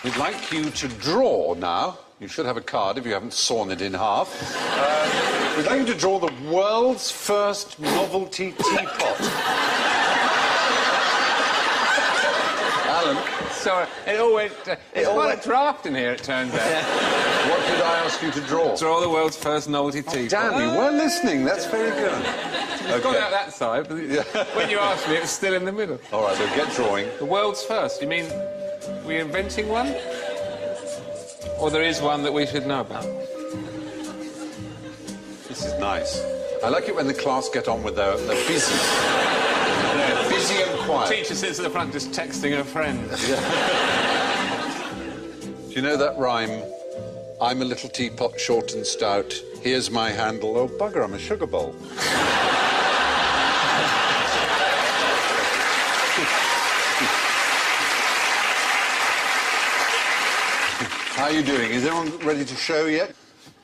We'd like you to draw now. You should have a card if you haven't sawn it in half. We'd like you to draw the world's first novelty teapot. Alan? Sorry, it all went... it's quite a draft in here, it turns out. What did I ask you to draw? Draw the world's first novelty teapot. Damn, you were listening. That's very good. It's gone out that side, but when you asked me, it was still in the middle. All right, so get drawing. The world's first? You mean we're inventing one? Or there is one that we should know about? This is nice. I like it when the class get on with their busy. They're busy and quiet. The teacher sits at the front just texting her friend. Do you know that rhyme? I'm a little teapot, short and stout. Here's my handle. Oh, bugger, I'm a sugar bowl. How are you doing? Is everyone ready to show yet?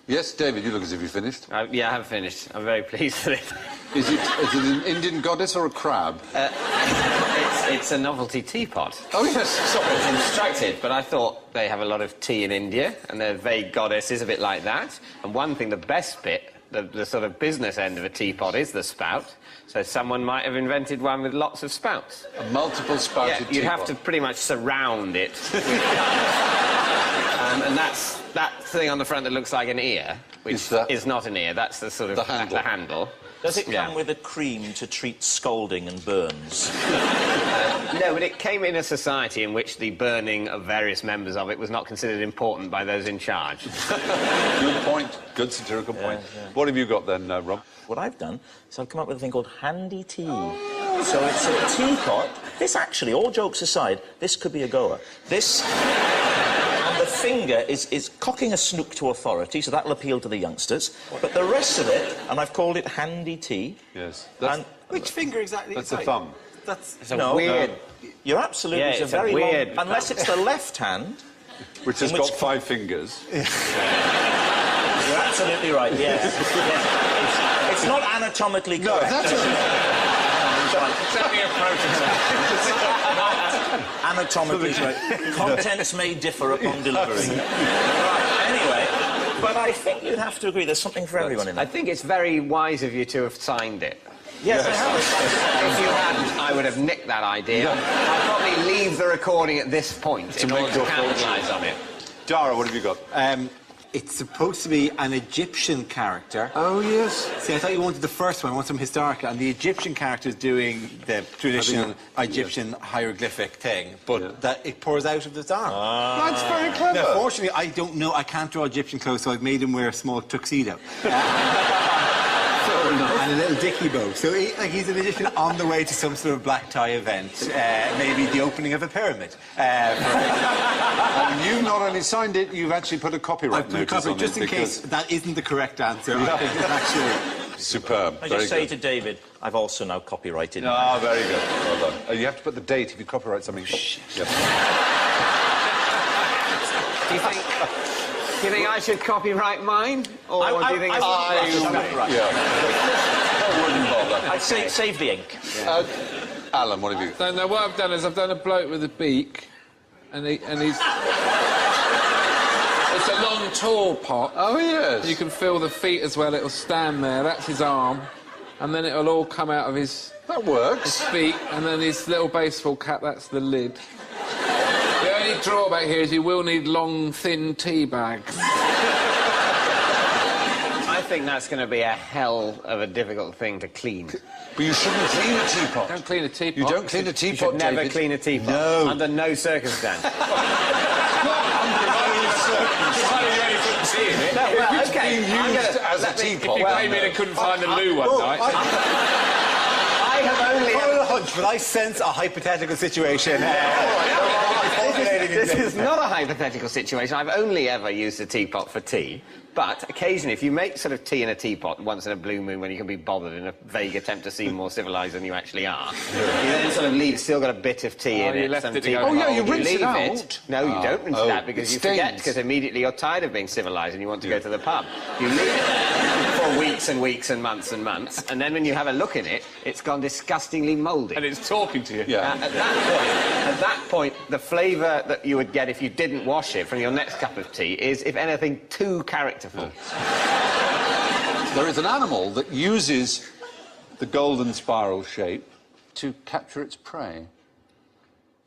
Yes, David, you look as if you finished. Yeah, I have finished. I'm very pleased with it. Is it an Indian goddess or a crab? It's a novelty teapot. Oh, yes, sorry. It's instructed, but I thought they have a lot of tea in India, and their vague goddess is a bit like that. And one thing, the best bit, the sort of business end of a teapot is the spout. So someone might have invented one with lots of spouts. A multiple spouted teapot. You'd have to pretty much surround it with and that's that thing on the front that looks like an ear, which is not an ear. That's the sort of... The handle. Does it come with a cream to treat scalding and burns? No, but it came in a society in which the burning of various members of it was not considered important by those in charge. Good point. Good satirical point. Yeah. What have you got then, Rob? What I've done is I've come up with a thing called handy tea. So it's a teapot. This actually, all jokes aside, this could be a goer. This... And the finger is cocking a snook to authority, so that'll appeal to the youngsters. But the rest of it, and I've called it handy tea. Yes. Which finger exactly? That's the thumb. It's a weird... No, you're absolutely... Yeah, it's a very weird... long... Unless it's the left hand... Which has got 5 fingers. You're absolutely right, yes. It's not anatomically correct. No, that's It's only a prototype. Anatomically correct. Contents may differ upon delivery. Right, anyway, but I think you'd have to agree there's something for everyone in there. I think it's very wise of you to have signed it. Yes, I have. If you hadn't, I would have nicked that idea. I'll probably leave the recording at this point in order to capitalise on it. Dara, what have you got? It's supposed to be an Egyptian character. Oh, yes. See, I thought you wanted the first one. I want some historical. And the Egyptian character is doing the traditional Egyptian hieroglyphic thing, but that it pours out of his arm. That's very clever. Now, fortunately, I don't know. I can't draw Egyptian clothes, so I've made him wear a small tuxedo. And a little dicky bow. So he's an Egyptian on the way to some sort of black tie event, maybe the opening of a pyramid. And you've not only signed it, you've actually put a copyright notice on it. Just in case that isn't the correct answer. I think it's actually... Superb. I just say to David, I've also now copyrighted it. Ah, very good. Well done. You have to put the date if you copyright something. Yep. Do you think I should copyright mine? Or do you think... I'd say save the ink. Alan, what have you... No, what I've done is I've done a bloke with a beak, and he's... It's a long, tall pot. Oh, yes. You can feel the feet as well. It'll stand there. That's his arm. And then it'll all come out of his... That works. His feet. And then his little baseball cap, that's the lid. The only drawback here is you will need long, thin tea bags. I think that's going to be a hell of a difficult thing to clean. But you shouldn't clean a teapot. Don't clean a teapot. You don't clean a teapot, You should never David. clean a teapot. No. Under no circumstance. Under no circumstances. No, well, It's being used as a teapot. If you came in and couldn't find the loo one night... I have only... a hunch, but I sense a hypothetical situation. This is not a hypothetical situation. I've only ever used a teapot for tea. But occasionally, if you make sort of tea in a teapot once in a blue moon when you can be bothered in a vague attempt to seem more civilised than you actually are, you then sort of leave, still got a bit of tea in you it. left Some it to tea go cold. cold. you rinse leave it out? No, you don't rinse it out because it you forget, stains. because immediately you're tired of being civilised and you want to go to the pub. You leave it for weeks and weeks and months, and then when you have a look in it, it's gone disgustingly mouldy. And it's talking to you. Yeah. At that point, the flavour that you would get if you didn't wash it from your next cup of tea is, if anything, too characterful. There is an animal that uses the golden spiral shape to capture its prey.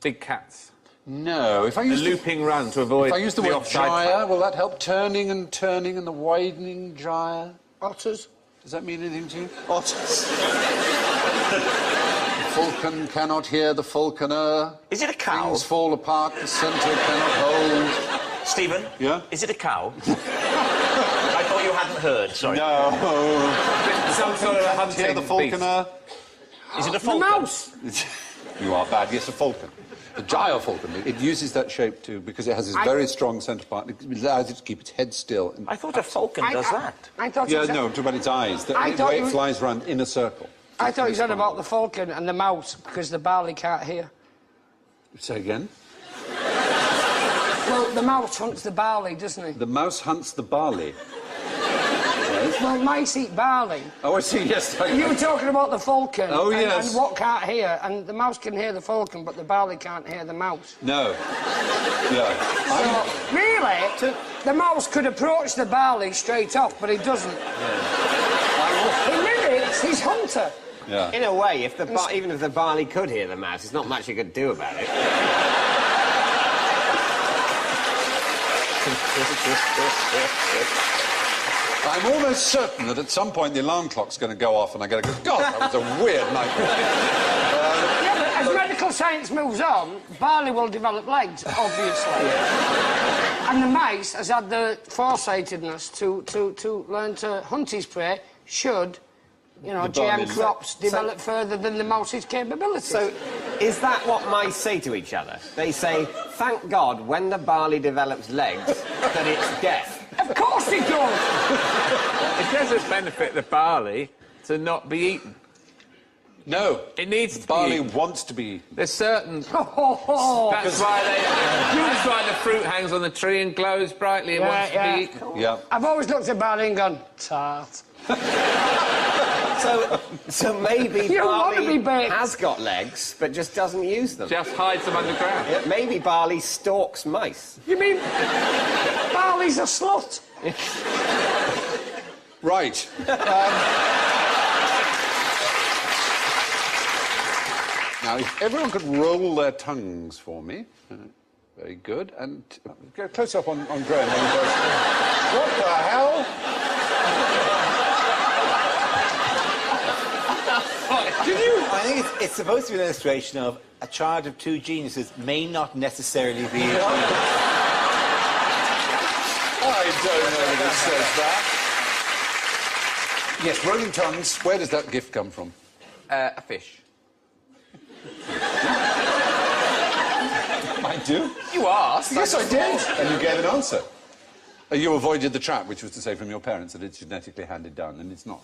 Big cats. No, if I use the looping run to avoid if I use the word offside gyre, trap. will that help? Turning and the widening gyre? Otters. Does that mean anything to you? Otters. The falcon cannot hear the falconer. Is it a cow? Things fall apart, the centre cannot hold. Stephen? Yeah? Is it a cow? I thought you hadn't heard, sorry. No. Some sort of a hunting Hear the falconer. Is it a falcon? The mouse. You are bad. Yes, a falcon. The gyre falcon. It uses that shape too because it has this very strong centre part. It allows it to keep its head still. I thought a falcon does that. I thought Yeah, you said, no, talk about its eyes. The I thought way you- it flies around in a circle. I thought you said about the falcon and the mouse because the barley can't hear. Say again. Well, the mouse hunts the barley, doesn't he? The mouse hunts the barley. Well, mice eat barley. Oh, I see, yes. You were talking about the falcon. Oh, yes. And what can't hear, and the mouse can hear the falcon, but the barley can't hear the mouse. No. Yeah. So, really, the mouse could approach the barley straight off, but he doesn't. He mimics his hunter. Yeah. In a way, if even if the barley could hear the mouse, there's not much you could do about it. I'm almost certain that at some point the alarm clock's going to go off and I'm going to go, God, that was a weird nightmare. Yeah, but as medical science moves on, barley will develop legs, obviously. And the mice has had the foresightedness to learn to hunt his prey should, you know, GM crops develop further than the mouse's capabilities. So, is that what mice say to each other? They say, thank God, when the barley develops legs, that it's death. Of course he does! It doesn't benefit the barley to not be eaten. No. It needs to Barley be eaten. wants to be... There's certain... That's Oh, why the fruit hangs on the tree and glows brightly and wants to be eaten. Yeah. I've always looked at barley and gone, tart. So maybe You want to be barley baked. has got legs, but just doesn't use them. Just hides them underground. Yeah, maybe barley stalks mice. You mean barley's a slut? Right. Now, if everyone could roll their tongues for me. Very good. And go close up on Graham. What the hell? I think it's supposed to be an illustration of a child of two geniuses may not necessarily be... I don't know that it says that. Yes, rolling tongues. Where does that gift come from? A fish. I do. You asked. Yes, I did. And you gave an answer. You avoided the trap, which was to say from your parents that it's genetically handed down, and it's not.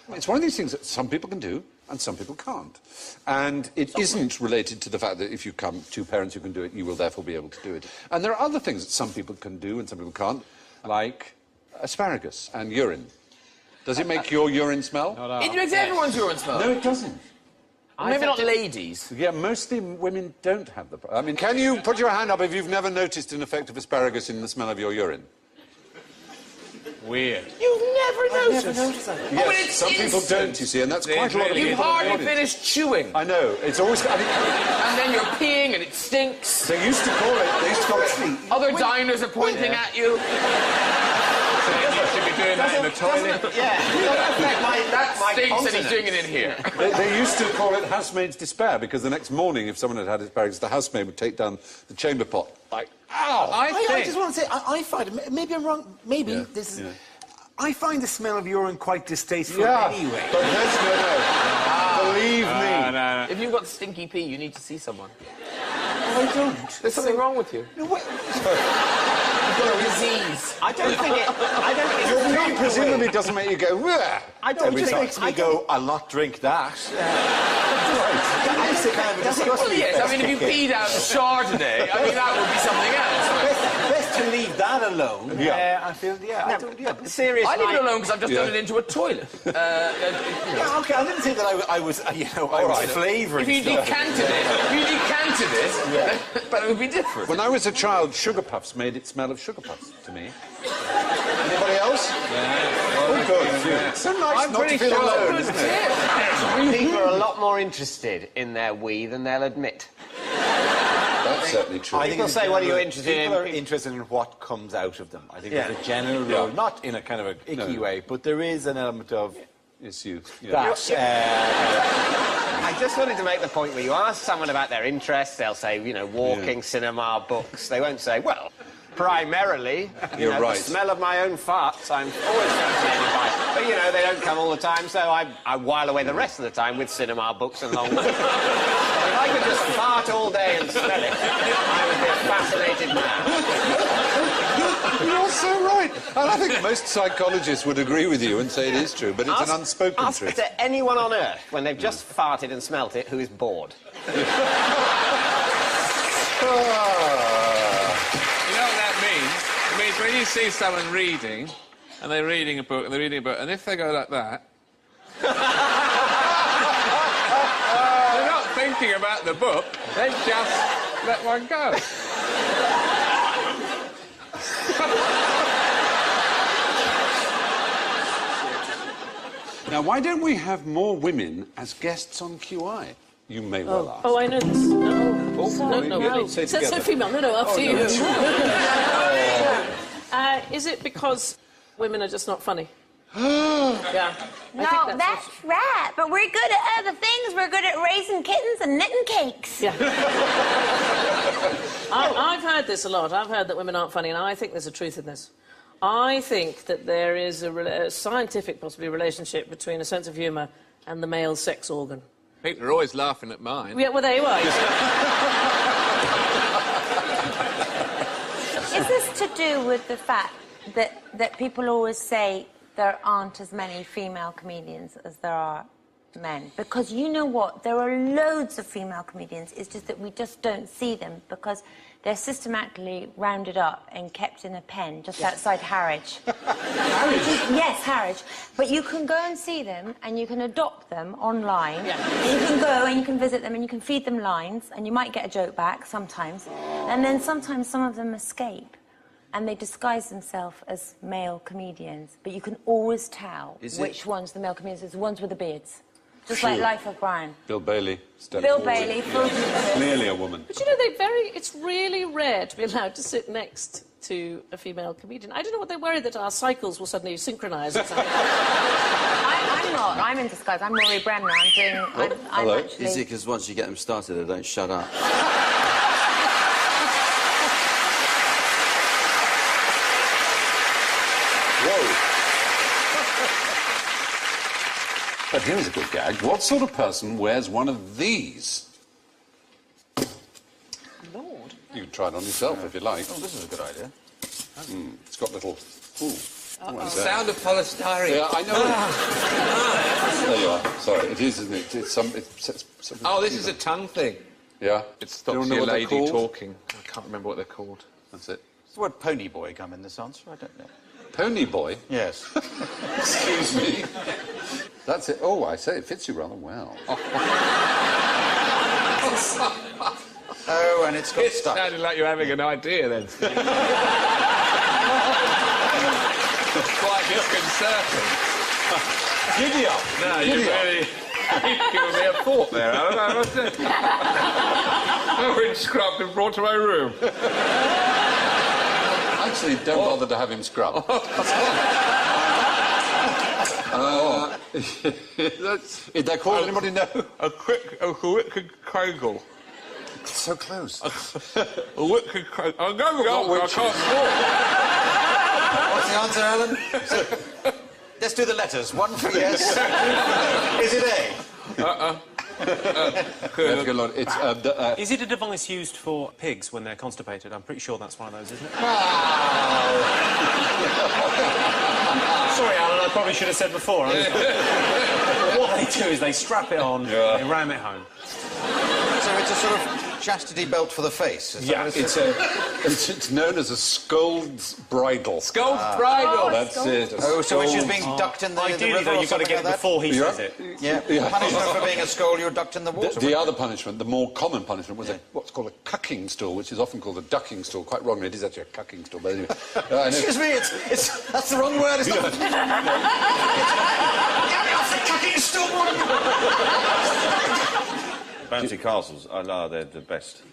It's one of these things that some people can do and some people can't. And it isn't related to the fact that if you come two parents who can do it, you will therefore be able to do it. And there are other things that some people can do and some people can't, like asparagus and urine. Does it make your urine smell? It makes everyone's urine smell. No, it doesn't. Maybe not ladies. Yeah, mostly women don't have the... I mean, can you put your hand up if you've never noticed an effect of asparagus in the smell of your urine? Weird. You've never noticed. Yes, some people don't, you see, and that's quite a lot of You've people. hardly in the audience. finished chewing. I know, it's always... I mean, And then you're peeing and it stinks. they used to call it... Other diners are pointing at you. You should be doing that in the toilet. That stinks and he's doing it in here. They used to call it housemaid's despair, because the next morning, if someone had had asparagus, the housemaid would take down the chamber pot, like, ow! I just want to say, I find it, maybe I'm wrong, maybe this is... yeah. I find the smell of urine quite distasteful Yeah, anyway. but there's no. Believe me. No. If you've got stinky pee, you need to see someone. I don't. There's something wrong with you. No, what? You've got a disease. I don't think Your pee presumably doesn't make you go, "Wah!" I don't. It just makes me go, I'll not drink that. It's a kind of a disgusting Well, yes, I mean, if you peed out the shower today, I mean, that would be something else. Best to leave that alone, I feel, I don't, Serious. I leave it alone because I've just turned it into a toilet. Yeah, okay, I didn't think that I was, I was flavouring If you stuff. decanted it, but it would be different. When I was a child, sugar puffs made it smell of sugar puffs to me. Anybody else? Oh, good. Yeah. So nice I'm not to pretty feel sure alone, isn't it? People are a lot more interested in their wee than they'll admit. That's certainly true. I think People say, what are you interested in? People are interested in what comes out of them. I think there's a general rule, not in a kind of a icky way, but there is an element of... It's you. That, I just wanted to make the point where you ask someone about their interests, they'll say, walking, cinema, books. They won't say, well, primarily, You're right. the smell of my own farts, I'm always fascinated by. But, they don't come all the time, so I while away the rest of the time with cinema, books and long walks. If I could just fart all day and smell it, I would be a fascinated man. You're so right. And I think most psychologists would agree with you and say it is true, but it's an unspoken Ask truth. to anyone on Earth, when they've just farted and smelt it, who is bored. You know what that means? It means when you see someone reading, and they're reading a book, and if they go like that... they're not thinking about the book, they just let one go. Now, why don't we have more women as guests on QI? You may well ask. Oh, I know this. No. Say So together. female. No, after you. Is it because women are just not funny? Yeah. No, that's right. But we're good at other things. We're good at raising kittens and knitting cakes. Yeah. I've heard this a lot. I've heard that women aren't funny, and I think there's a truth in this. I think that there is a scientific, possibly, relationship between a sense of humour and the male sex organ. People are always laughing at mine. Yeah, well, there you are. Is this to do with the fact that people always say there aren't as many female comedians as there are men? Because you know what? There are loads of female comedians. It's just that we just don't see them because they're systematically rounded up and kept in a pen just outside Harwich. Yes, Harwich. But you can go and see them and you can adopt them online. Yeah. And you can go and you can visit them and you can feed them lines and you might get a joke back sometimes. And then sometimes some of them escape and they disguise themselves as male comedians. But you can always tell which ones the male comedians are, the ones with the beards. Just like Life of Brian. Bill Bailey. Bill Bailey. Clearly a woman. But you know, it's really rare to be allowed to sit next to a female comedian. I don't know what they're worried that our cycles will suddenly synchronise or something. I'm not. I'm in disguise. I'm Laurie Bremner. I'm doing... I'm actually... Is it because once you get them started, they don't shut up? But here's a good gag. What sort of person wears one of these? Lord. You can try it on yourself if you like. Oh, this is a good idea. It's got little... Ooh. What is that? Sound of polystyrene. Yeah, I know. There you are. Sorry, it is, isn't it? It's some... Oh, this is a tongue thing. Yeah? It stops You don't know your what they're lady called? talking. I can't remember what they're called. That's it. Does the word pony boy come in this answer? I don't know. Pony boy? Yes. Excuse me. That's it. Oh, I say, it fits you rather well. Oh, and it's got It stuck. sounded like you're having an idea then. Quite disconcerting. Giddy up. No, you really... You've given me a thought there, Alan, I must say. I've been scrubbed and brought to my room. Actually, don't bother to have him scrub. Is that called? Anybody know? A wicked kegel. So close. A wicked kegel. Oh, go, I can't What's the answer, Alan? Let's do the letters. One for yes. Is it A? That's a good one. It's, Is it a device used for pigs when they're constipated? I'm pretty sure that's one of those, isn't it? Sorry, Alan, I probably should have said before. What they do is they strap it on, they ram it home. So it's a sort of chastity belt for the face. Is Yeah, that what it's known as a scold's bridle. Scold's bridle. That's it. Oh, so which is being ducked in the Ideally, river though, or you've got to something get like it before he says it. that? Yeah. Punishment for being a scold, you're ducked in the water. The other punishment, the more common punishment, was what's called a cucking stool, which is often called a ducking stool. Quite wrongly, it is actually a cucking stool. But anyway, Excuse me, that's the wrong word. It's not. Get me off the cucking stool! Bouncy castles, they're the best.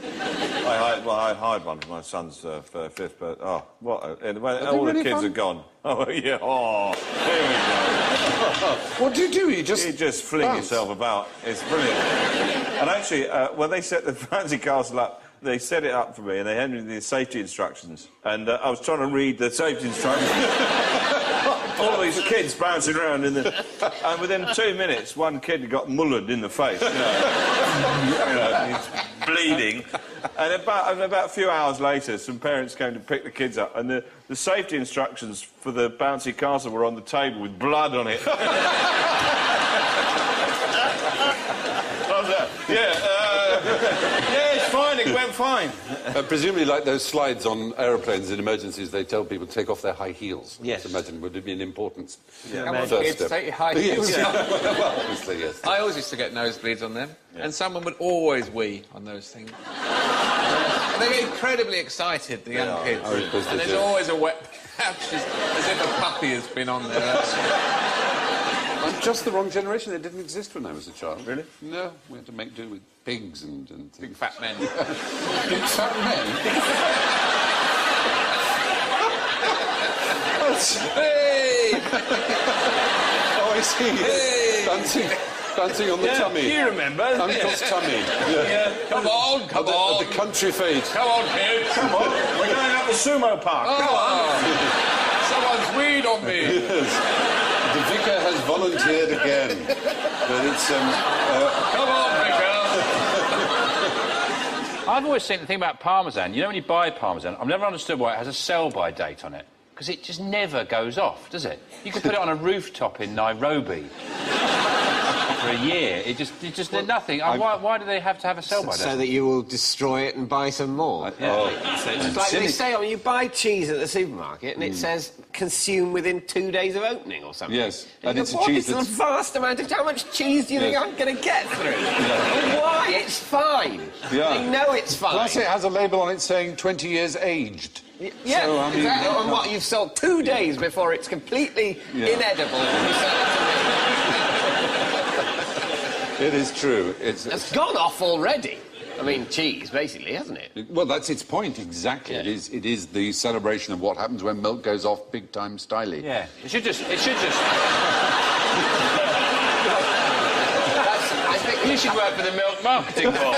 I hired one for my son's fifth birthday. Oh, what? All the kids are gone. Oh, yeah. Oh, here we go. What do? You just fling yourself about. It's brilliant. And actually, when they set the bouncy castle up, they set it up for me and they handed me the safety instructions. And I was trying to read the safety instructions. All these kids bouncing around and within 2 minutes, one kid got mullered in the face. He's bleeding. And about a few hours later, some parents came to pick the kids up, and the safety instructions for the bouncy castle were on the table with blood on it. Yeah, it's fine, it went fine. Presumably, like those slides on aeroplanes in emergencies, they tell people to take off their high heels. Yes. Imagine, would it be an important Come on, first kids, step? take your high heels. Well, obviously, yes. I always used to get nosebleeds on them, and someone would always wee on those things. And they get incredibly excited, the young kids. Oh, of course and they there's do. always a wet patch, as if a puppy has been on there. I'm just the wrong generation. They didn't exist when I was a child. Really? No, we had to make do with pigs and Big fat men. Big fat men? Hey! Oh, I see. Hey! Dancing on the tummy. You remember? Uncle's tummy. Yeah. Come on, come on. At the country fete. Come on, kids. Come on, we're going up the sumo park. Come on. Someone's weed on me. Yes. The vicar has volunteered again. But it's, Come on, vicar. I've always seen the thing about Parmesan. You know when you buy Parmesan, I've never understood why it has a sell-by date on it. Because it just never goes off, does it? You could put it on a rooftop in Nairobi for a year. It just did nothing. Why do they have to have a sell-by date? So that you will destroy it and buy some more. It's like they say, you buy cheese at the supermarket and it says consume within 2 days of opening or something. Yes, and it's a cheese that's... a vast amount of... How much cheese do you think I'm going to get through? Why? It's fine. Yeah. They know it's fine. Plus it has a label on it saying 20 years aged. Yeah, so, I mean, exactly. And what, you've sold 2 days before it's completely inedible. It is true. It's gone off already. I mean, cheese, basically, hasn't it? Well, that's its point, exactly. Yeah. It is the celebration of what happens when milk goes off big-time styly. Yeah. It should just... I think You should work for the Milk Marketing Board.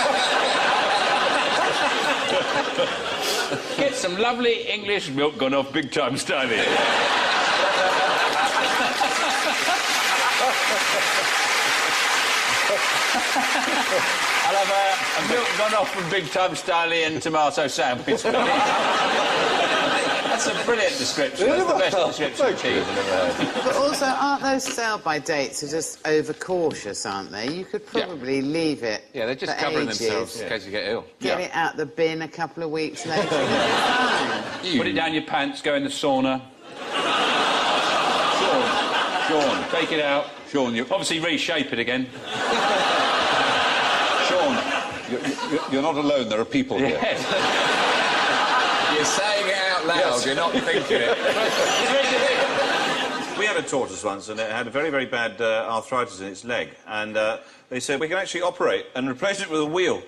Get some lovely English milk gone off big-time styling. I'll have a milk gone off from big-time styling and tomato sandwich. That's a brilliant description. That's the best description of cheese I've ever heard. But also, aren't those sell-by dates are just overcautious, aren't they? You could probably leave it. Yeah, they're just for covering ages. themselves in case you get ill. Get it out the bin a couple of weeks later. And it'll be fine. Put it down your pants, go in the sauna. Sean, take it out. Sean, you... Obviously reshape it again. Sean, you're not alone. There are people here. You're saying it out loud, you're not thinking it. We had a tortoise once and it had a very, very bad arthritis in its leg. And they said, we can actually operate and replace it with a wheel. They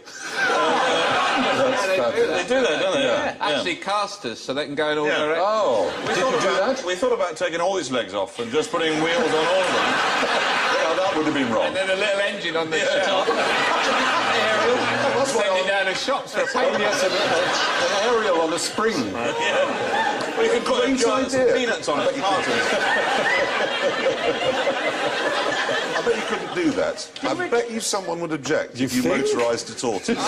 do that, don't they? Yeah. Actually, casters, so they can go in all directions. Oh, we thought about taking all his legs off and just putting wheels on all of them. that would have been wrong. And then a little engine on the top. Sending down a shop for a Oh, yes, an aerial on a spring. Well, you could put some peanuts on it. I bet you couldn't do that. I bet you someone would object if you motorised a tortoise. The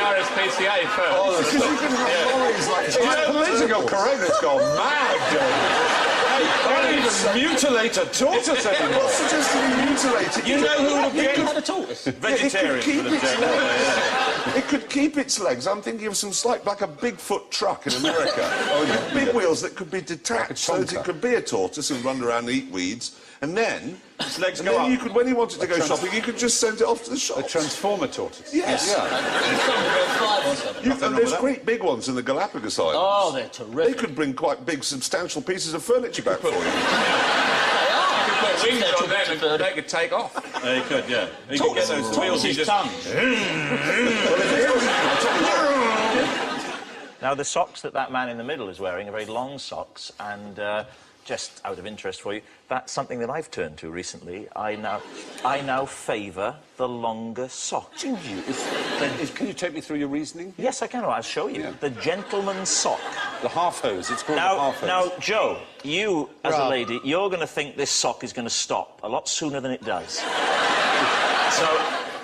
RSPCA first. Because you can have lorries like... Political correctness gone mad, John. Don't even mutilate a tortoise I'm anymore. not suggesting you mutilate it. You know who would You object? had a tortoise. Vegetarians would object. It could keep its legs. I'm thinking of some like a Bigfoot truck in America. With big wheels that could be detached so that it could be a tortoise and run around and eat weeds. And then Its legs and go then up. you could, when you wanted to go shopping, you could just send it off to the shop. A transformer tortoise. Yes. And there's great big ones in the Galapagos Islands. Oh, they're terrific. They could bring quite big, substantial pieces of furniture back for you. Put wings on them and they could take off. They could, yeah. You could get those wheels you just... Now, the socks that man in the middle is wearing are very long socks, and just out of interest for you, that's something that I've turned to recently. I now favour the longer socks. Can you take me through your reasoning? Yes, I can. I'll show you. Yeah. The gentleman's sock. The half hose. It's called the half hose. Now, Joe, you, as a lady, you're going to think this sock is going to stop a lot sooner than it does. So,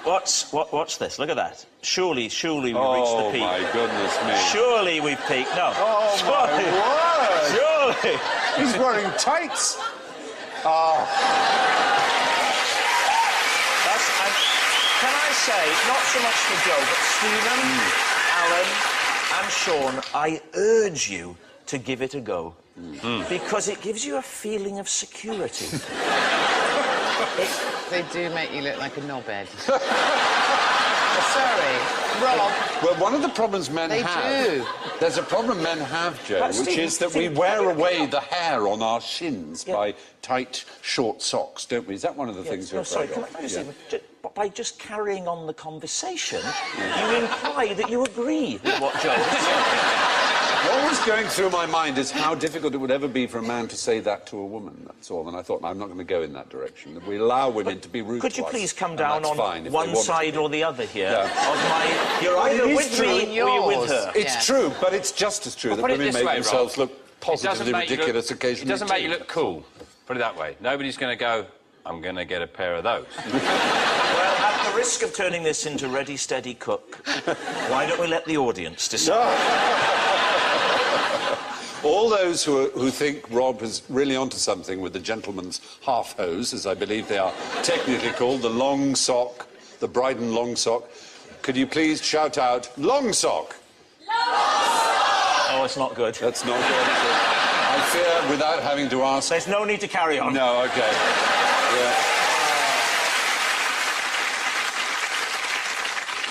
watch this. Look at that. Surely we've reached the peak. Oh, my goodness me. Surely we've peaked. No. Oh, surely. my word. Surely. He's wearing tights. Oh. Can I say, not so much for Joe, but Stephen, Alan and Sean, I urge you to give it a go. Because it gives you a feeling of security. They do make you look like a knobhead. Sorry, Rob. Well, one of the problems men They have... do. There's a problem men have, Joe, But which is that we wear away the hair on our shins by tight, short socks, don't we? Is that one of the things you're afraid Can of? I just say, by just carrying on the conversation, you imply that you agree with what Joe is saying. What was going through my mind is how difficult it would ever be for a man to say that to a woman, that's all. And I thought, I'm not going to go in that direction. We allow women to be rude Could to you us, please come and down that's on fine if one they want side to. or the other here Yeah. of my... You're either with me or you're with her. It's true, but it's just as true that Put it women this make way, themselves Rob. look positively ridiculous occasionally. It doesn't make you look cool. Put it that way. Nobody's going to go, I'm going to get a pair of those. Well, at the risk of turning this into Ready, Steady, Cook, why don't we let the audience decide? All those who think Rob is really onto something with the gentleman's half hose, as I believe they are technically called, the long sock, the Bryden long sock, could you please shout out, long sock? Oh, it's not good. That's not good. I fear, without having to ask... There's no need to carry on. No, OK. Yeah.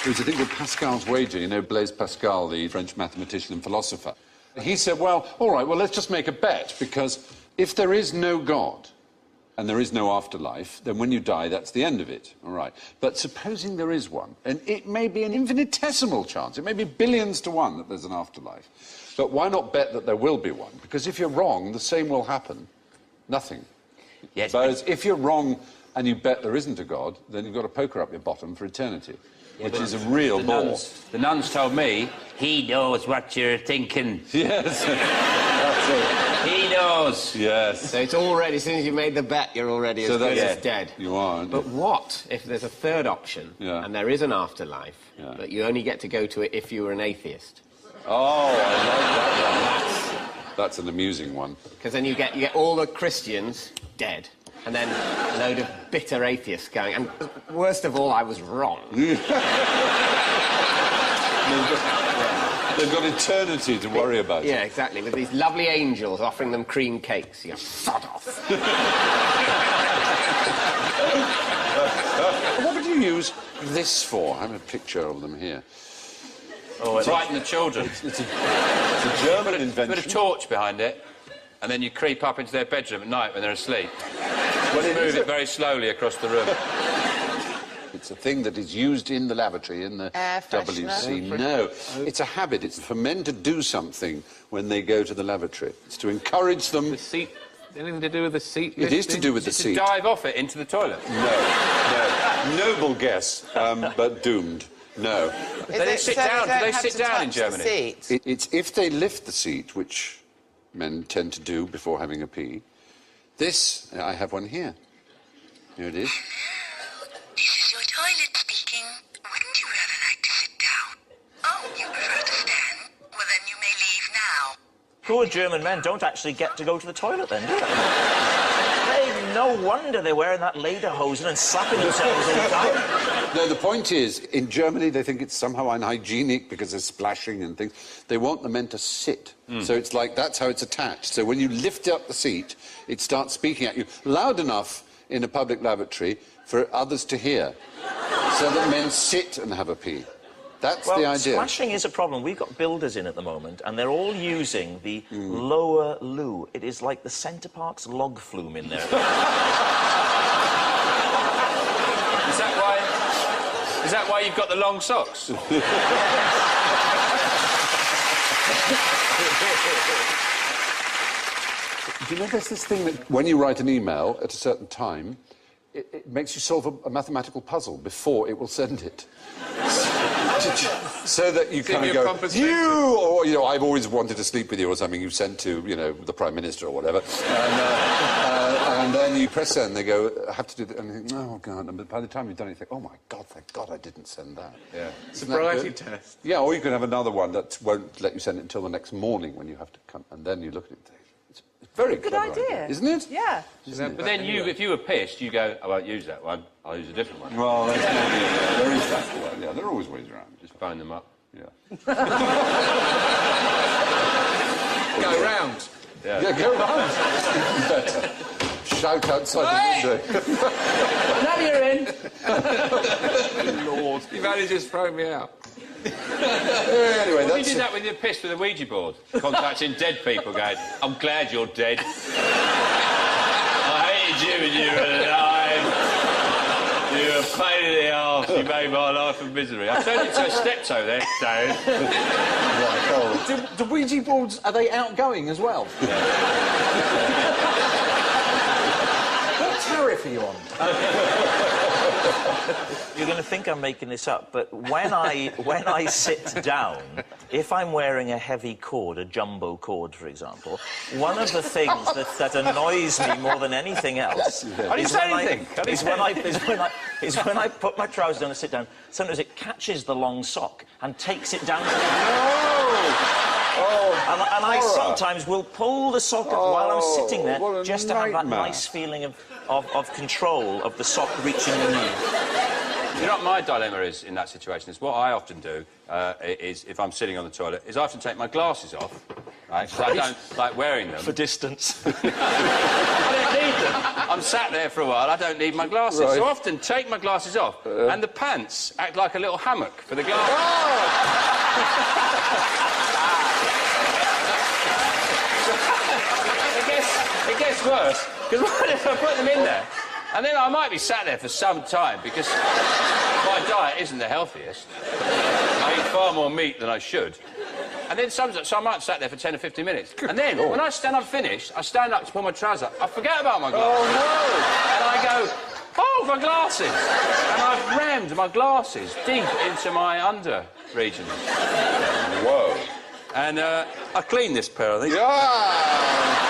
There's a thing called Pascal's wager, you know, Blaise Pascal, the French mathematician and philosopher. He said, well, all right, well, let's just make a bet, because if there is no God and there is no afterlife, then when you die, that's the end of it, all right? But supposing there is one, and it may be an infinitesimal chance, it may be billions to one that there's an afterlife, but why not bet that there will be one? Because if you're wrong, the same will happen. Nothing. Yes, Whereas if you're wrong and you bet there isn't a God, then you've got a poker up your bottom for eternity. Yeah, which is a real bore. The nuns told me, he knows what you're thinking. Yes. That's it. He knows. Yes. So it's already, as soon as you made the bet, you're already as good as dead. You are, aren't you? But what if there's a third option, and there is an afterlife, but you only get to go to it if you were an atheist? Oh, I like that one. That's an amusing one. Because then you get all the Christians dead. And then a load of bitter atheists going. And worst of all, I was wrong. They've got eternity to worry about. Yeah, exactly. With these lovely angels offering them cream cakes. You go, sod off. What would you use this for? I have a picture of them here. Oh, frighten the children. It's a German invention. Put a torch behind it, and then you creep up into their bedroom at night when they're asleep. Move it very slowly across the room. It's a thing that is used in the lavatory, in the WC. No, it's a habit. It's for men to do something when they go to the lavatory. It's to encourage them... The seat... Anything to do with the seat? It is to do with the seat. To dive off it into the toilet? No. Noble guess, but doomed. No. Do they sit down in Germany? It's if they lift the seat, which men tend to do before having a pee. This, I have one here. Here it is. This is your toilet speaking. Wouldn't you rather like to sit down? Oh, you prefer to stand? Well, then you may leave now. Poor German men don't actually get to go to the toilet then, do they? No wonder they're wearing that lederhosen and slapping themselves all the time. No, the point is, in Germany, they think it's somehow unhygienic because there's splashing and things. They want the men to sit. So it's like, that's how it's attached. So when you lift up the seat, it starts speaking at you loud enough in a public lavatory for others to hear, so that men sit and have a pee. That's the idea. Splashing is a problem. We've got builders in at the moment, and they're all using the lower loo. It is like the Centre Park's log flume in there. Is that why you've got the long socks? Do you know there's this thing that when you write an email at a certain time, it makes you solve a mathematical puzzle before it will send it. So that you kind of go, you, or, you know, I've always wanted to sleep with you or something, you sent to, you know, the Prime Minister or whatever. And then you press send, they go, I have to do that, and you think, oh, God. And by the time you've done it, you think, oh, my God, thank God I didn't send that. Yeah. Sobriety test. Yeah, or you can have another one that won't let you send it until the next morning when you have to come, and then you look at it and think, it's very Good clever idea. Isn't it? Yeah. But then if you were pissed, you go, I won't use that one, I'll use a different one. Well, there is that. Yeah, there are always ways around. Just phone them up. Yeah. Go round. Yeah, go round. Better. Shout outside the window. Now you're in. Lord. You've only just thrown me out. Anyway, you did that when you're pissed with a Ouija board, contacting dead people, going, I'm glad you're dead. I hated you when you were alive. You were a pain in the arse. You made my life a misery. I turned into a steptoe there, Dave. The Ouija boards, are they outgoing as well? What tariff are you on? You're going to think I'm making this up, but when I sit down, if I'm wearing a heavy cord, a jumbo cord, for example, one of the things that annoys me more than anything else is when I put my trousers down and sit down, sometimes it catches the long sock and takes it down to the and I sometimes will pull the sock up while I'm sitting there just to have that nice feeling of control of the sock reaching the knee. You know what my dilemma is in that situation? Is what I often do is, if I'm sitting on the toilet, is I often take my glasses off, right? Because I don't like wearing them. For distance. I don't need them. I'm sat there for a while, I don't need my glasses. Right. So I often take my glasses off, and the pants act like a little hammock for the glasses. It gets worse, because what if I put them in there? And then I might be sat there for some time, because my diet isn't the healthiest. I eat far more meat than I should. And then so I might have sat there for 10 or 15 minutes. And then, when I stand up finished, I stand up to pull my trousers up, I forget about my glasses. Oh, no! And I go, oh, my glasses! And I've rammed my glasses deep into my under regions. Whoa. And I cleaned this pair, I think. Yeah!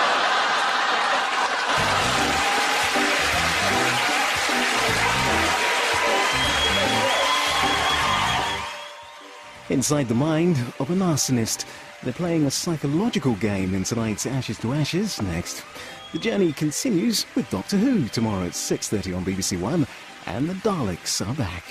Inside the mind of an arsonist. They're playing a psychological game in tonight's Ashes to Ashes. Next, the journey continues with Doctor Who tomorrow at 6:30 on BBC One, and the Daleks are back.